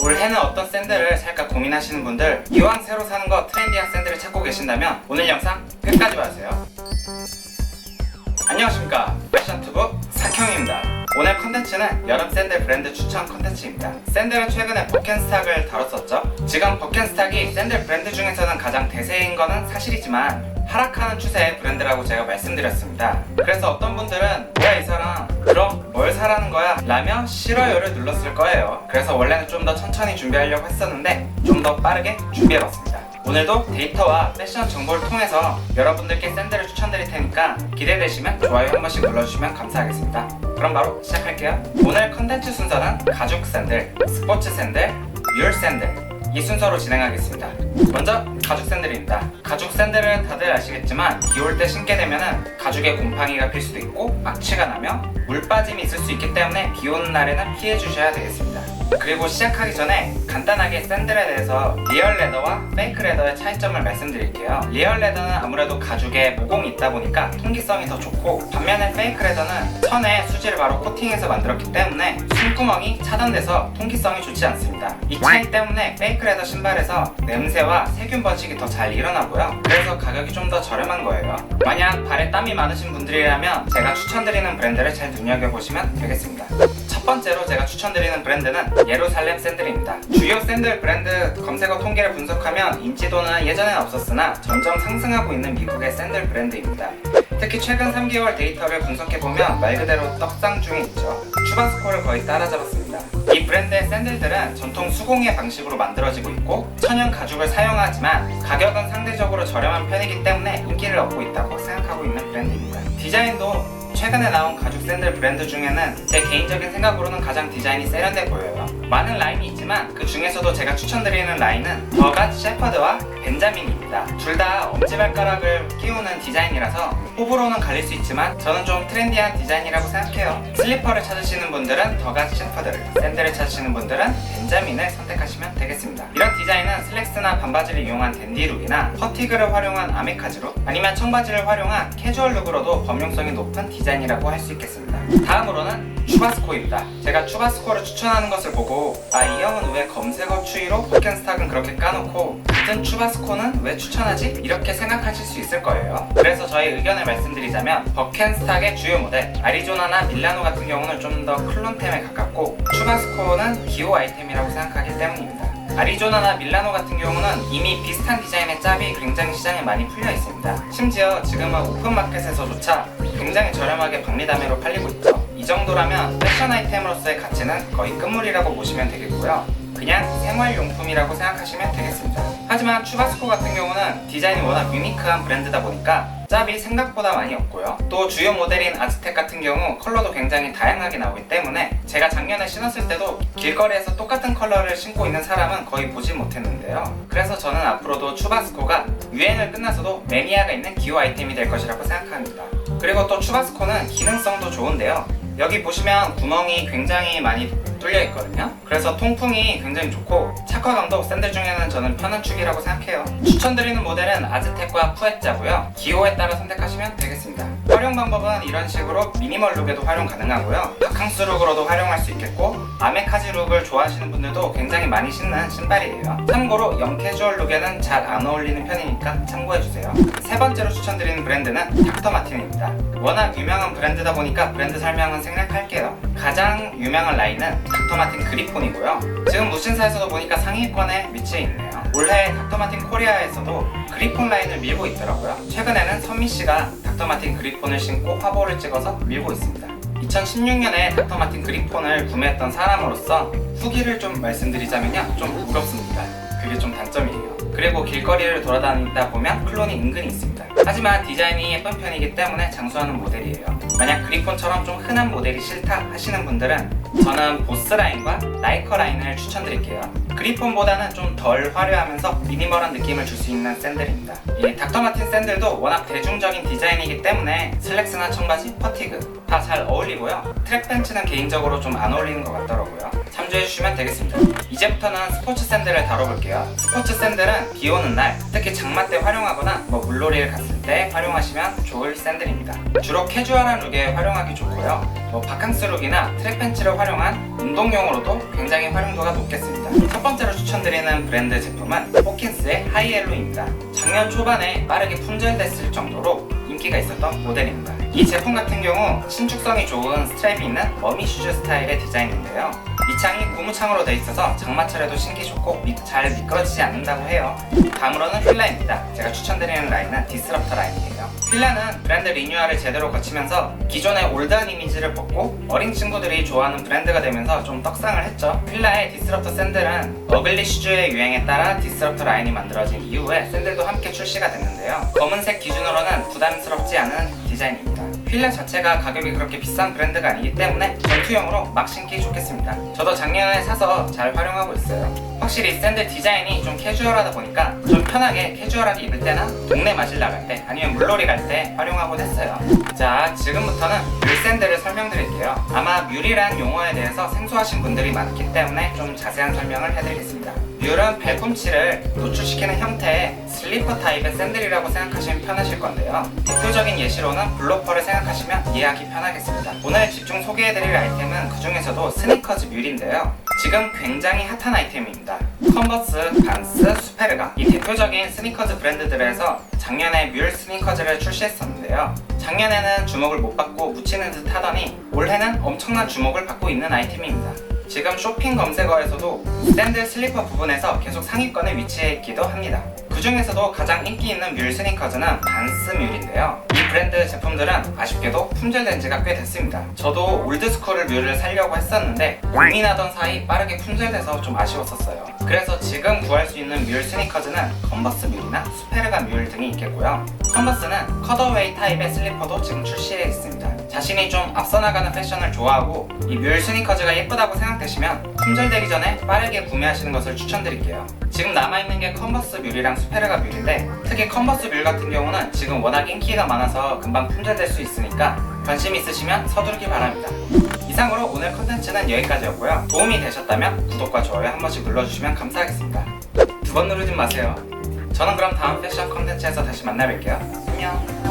올해는 어떤 샌들을 살까 고민하시는 분들, 이왕 새로 사는 거 트렌디한 샌들을 찾고 계신다면 오늘 영상 끝까지 봐주세요. 안녕하십니까, 패션투브 사형입니다. 오늘 컨텐츠는 여름 샌들 브랜드 추천 컨텐츠입니다. 샌들은 최근에 버켄스탁을 다뤘었죠. 지금 버켄스탁이 샌들 브랜드 중에서는 가장 대세인 거는 사실이지만 하락하는 추세의 브랜드라고 제가 말씀드렸습니다. 그래서 어떤 분들은 뭐야 이 사람, 그럼 뭘 사라는 거야? 라며 싫어요를 눌렀을 거예요. 그래서 원래는 좀 더 천천히 준비하려고 했었는데 좀 더 빠르게 준비해봤습니다. 오늘도 데이터와 패션 정보를 통해서 여러분들께 샌들을 추천드릴 테니까 기대되시면 좋아요 한 번씩 눌러주시면 감사하겠습니다. 그럼 바로 시작할게요. 오늘 컨텐츠 순서는 가죽 샌들, 스포츠 샌들, 뮬 샌들 이 순서로 진행하겠습니다. 먼저 가죽 샌들입니다. 가죽 샌들은 다들 아시겠지만 비 올 때 신게 되면은 가죽에 곰팡이가 필 수도 있고 악취가 나며 물 빠짐이 있을 수 있기 때문에 비 오는 날에는 피해 주셔야 되겠습니다. 그리고 시작하기 전에 간단하게 샌들에 대해서 리얼 레더와 페이크 레더의 차이점을 말씀드릴게요. 리얼 레더는 아무래도 가죽에 모공이 있다 보니까 통기성이 더 좋고, 반면에 페이크 레더는 천에 수지를 바로 코팅해서 만들었기 때문에 숨구멍이 차단돼서 통기성이 좋지 않습니다. 이 차이 때문에 페이크 레더 신발에서 냄새와 세균 번식이 더 잘 일어나고요. 그래서 가격이 좀 더 저렴한 거예요. 만약 발에 땀이 많으신 분들이라면 제가 추천드리는 브랜드를 잘 눈여겨보시면 되겠습니다. 첫 번째로 제가 추천드리는 브랜드는 예루살렘 샌들입니다. 주요 샌들 브랜드 검색어 통계를 분석하면 인지도는 예전엔 없었으나 점점 상승하고 있는 미국의 샌들 브랜드입니다. 특히 최근 3개월 데이터를 분석해보면 말 그대로 떡상 중에 있죠. 추바스코를 거의 따라잡았습니다. 이 브랜드의 샌들들은 전통 수공예 방식으로 만들어지고 있고 천연 가죽을 사용하지만 가격은 상대적으로 저렴한 편이기 때문에 인기를 얻고 있다고 생각하고 있는 브랜드입니다. 디자인도 최근에 나온 가죽 샌들 브랜드 중에는 제 개인적인 생각으로는 가장 디자인이 세련돼 보여요. 많은 라인이 있지만 그 중에서도 제가 추천드리는 라인은 더갓 셰퍼드와 벤자민입니다. 둘 다 엄지발가락을 끼우는 디자인이라서 호불호는 갈릴 수 있지만 저는 좀 트렌디한 디자인이라고 생각해요. 슬리퍼를 찾으시는 분들은 더갓 셰퍼드를, 샌들을 찾으시는 분들은 벤자민을 선택하시면 되겠습니다. 이런 디자인은 슬랙스나 반바지를 이용한 댄디룩이나 퍼티그를 활용한 아메카지룩, 아니면 청바지를 활용한 캐주얼 룩으로도 범용성이 높은 디자인이라고 할 수 있겠습니다. 다음으로는 추바스코입니다. 제가 추바스코를 추천하는 것을 보고 이 형은 왜 검색어 추이로 버켄스탁은 그렇게 까놓고 같은 추바스코는 왜 추천하지? 이렇게 생각하실 수 있을 거예요. 그래서 저의 의견을 말씀드리자면 버켄스탁의 주요 모델 아리조나나 밀라노 같은 경우는 좀 더 클론템에 가깝고 추바스코는 기호 아이템이라고 생각하기 때문입니다. 아리조나나 밀라노 같은 경우는 이미 비슷한 디자인의 짭이 굉장히 시장에 많이 풀려 있습니다. 심지어 지금은 오픈마켓에서조차 굉장히 저렴하게 박리담회로 팔리고 있죠. 이 정도라면 패션 아이템으로서의 가치는 거의 끝물이라고 보시면 되겠고요. 그냥 생활용품이라고 생각하시면 되겠습니다. 하지만 추바스코 같은 경우는 디자인이 워낙 유니크한 브랜드다 보니까 짭이 생각보다 많이 없고요. 또 주요 모델인 아즈텍 같은 경우 컬러도 굉장히 다양하게 나오기 때문에 제가 작년에 신었을 때도 길거리에서 똑같은 컬러를 신고 있는 사람은 거의 보지 못했는데요. 그래서 저는 앞으로도 추바스코가 유행을 끝나서도 매니아가 있는 기호 아이템이 될 것이라고 생각합니다. 그리고 또 추바스코는 기능성도 좋은데요. 여기 보시면 구멍이 굉장히 많이 뚫려 있거든요. 그래서 통풍이 굉장히 좋고 착화감도 샌들 중에는 저는 편한 축이라고 생각해요. 추천드리는 모델은 아즈텍과 푸에짜고요. 기호에 따라 선택하시면 되겠습니다. 활용 방법은 이런 식으로 미니멀 룩에도 활용 가능하고요. 바캉스 룩으로도 활용할 수 있겠고 아메카지 룩을 좋아하시는 분들도 굉장히 많이 신는 신발이에요. 참고로 영캐주얼 룩에는 잘 안 어울리는 편이니까 참고해주세요. 세 번째로 추천드리는 브랜드는 닥터 마틴입니다. 워낙 유명한 브랜드다 보니까 브랜드 설명은 생략할게요. 가장 유명한 라인은 닥터 마틴 그리폰이고요. 지금 무신사에서도 보니까 상위권에 위치해 있네요. 올해 닥터 마틴 코리아에서도 그리폰 라인을 밀고 있더라고요. 최근에는 선미씨가 닥터 마틴 그리폰을 신고 화보를 찍어서 밀고 있습니다. 2016년에 닥터 마틴 그리폰을 구매했던 사람으로서 후기를 좀 말씀드리자면요, 좀 무겁습니다. 그게 좀 단점이에요. 그리고 길거리를 돌아다니다 보면 클론이 은근히 있습니다. 하지만 디자인이 예쁜 편이기 때문에 장수하는 모델이에요. 만약 그리폰처럼 좀 흔한 모델이 싫다 하시는 분들은 저는 보스 라인과 라이커 라인을 추천드릴게요. 그리폰보다는 좀 덜 화려하면서 미니멀한 느낌을 줄 수 있는 샌들입니다. 이 닥터 마틴 샌들도 워낙 대중적인 디자인이기 때문에 슬랙스나 청바지, 퍼티그 다 잘 어울리고요. 트랙 팬츠는 개인적으로 좀 안 어울리는 것 같더라고요. 참조해주시면 되겠습니다. 이제부터는 스포츠 샌들을 다뤄볼게요. 스포츠 샌들은 비 오는 날, 특히 장마 때 활용하거나 물놀이를 갔을 때 활용하시면 좋을 샌들입니다. 주로 캐주얼한 룩에 활용하기 좋고요. 바캉스 룩이나 트랙 팬츠를 활용한 운동용으로도 굉장히 활용도가 높겠습니다. 첫 번째로 추천드리는 브랜드 제품은 호킨스의 하이엘로입니다. 작년 초반에 빠르게 품절됐을 정도로 인기가 있었던 모델입니다. 이 제품 같은 경우 신축성이 좋은 스트랩이 있는 머미 슈즈 스타일의 디자인인데요. 이 창이 고무창으로 되어 있어서 장마철에도 신기 좋고 잘 미끄러지지 않는다고 해요. 다음으로는 필라입니다. 제가 추천드리는 라인은 디스럽터 라인이에요. 필라는 브랜드 리뉴얼을 제대로 거치면서 기존의 올드한 이미지를 벗고 어린 친구들이 좋아하는 브랜드가 되면서 좀 떡상을 했죠. 필라의 디스럽터 샌들은 어글리 슈즈의 유행에 따라 디스럽터 라인이 만들어진 이후에 샌들도 함께 출시가 됐는데요. 검은색 기준으로는 부담스럽지 않은 디자인입니다. 필라 자체가 가격이 그렇게 비싼 브랜드가 아니기 때문에 전투용으로 막 신기 좋겠습니다. 저도 작년에 사서 잘 활용하고 있어요. 확실히 샌들 디자인이 좀 캐주얼하다 보니까 좀 편하게 캐주얼하게 입을 때나 동네 마실 나갈 때 아니면 물놀이 갈 때 활용하곤 했어요. 자, 지금부터는 뮬 샌들을 설명드릴게요. 아마 뮬이란 용어에 대해서 생소하신 분들이 많기 때문에 좀 자세한 설명을 해드리겠습니다. 뮬은 발꿈치를 노출시키는 형태의 슬리퍼 타입의 샌들이라고 생각하시면 편하실 건데요. 대표적인 예시로는 블로퍼를 생각하시면 이해하기 편하겠습니다. 오늘 집중 소개해드릴 아이템은 그 중에서도 스니커즈 뮬인데요. 지금 굉장히 핫한 아이템입니다. 컨버스, 반스, 수페르가 이 대표적인 스니커즈 브랜드들에서 작년에 뮬 스니커즈를 출시했었는데요. 작년에는 주목을 못 받고 묻히는 듯 하더니 올해는 엄청난 주목을 받고 있는 아이템입니다. 지금 쇼핑 검색어에서도 샌들 슬리퍼 부분에서 계속 상위권에 위치해 있기도 합니다. 그 중에서도 가장 인기 있는 뮬 스니커즈는 반스 뮬인데요. 이 브랜드 제품들은 아쉽게도 품절된 지가 꽤 됐습니다. 저도 올드스쿨을 뮬을 사려고 했었는데 고민하던 사이 빠르게 품절돼서 좀 아쉬웠었어요. 그래서 지금 구할 수 있는 뮬 스니커즈는 컨버스 뮬이나 수페르가 뮬 등이 있겠고요. 컨버스는 컷어웨이 타입의 슬리퍼도 지금 출시해 있습니다. 자신이 좀 앞서 나가는 패션을 좋아하고 이 뮬 스니커즈가 예쁘다고 생각되시면 품절되기 전에 빠르게 구매하시는 것을 추천드릴게요. 지금 남아있는 게 컨버스 뮬이랑 수페르가 뮬인데 특히 컨버스 뮬 같은 경우는 지금 워낙 인기가 많아서 금방 품절될 수 있으니까 관심 있으시면 서두르기 바랍니다. 이상으로 오늘 컨텐츠는 여기까지였고요. 도움이 되셨다면 구독과 좋아요 한 번씩 눌러주시면 감사하겠습니다. 두 번 누르지 마세요. 저는 그럼 다음 패션 컨텐츠에서 다시 만나 뵐게요. 안녕.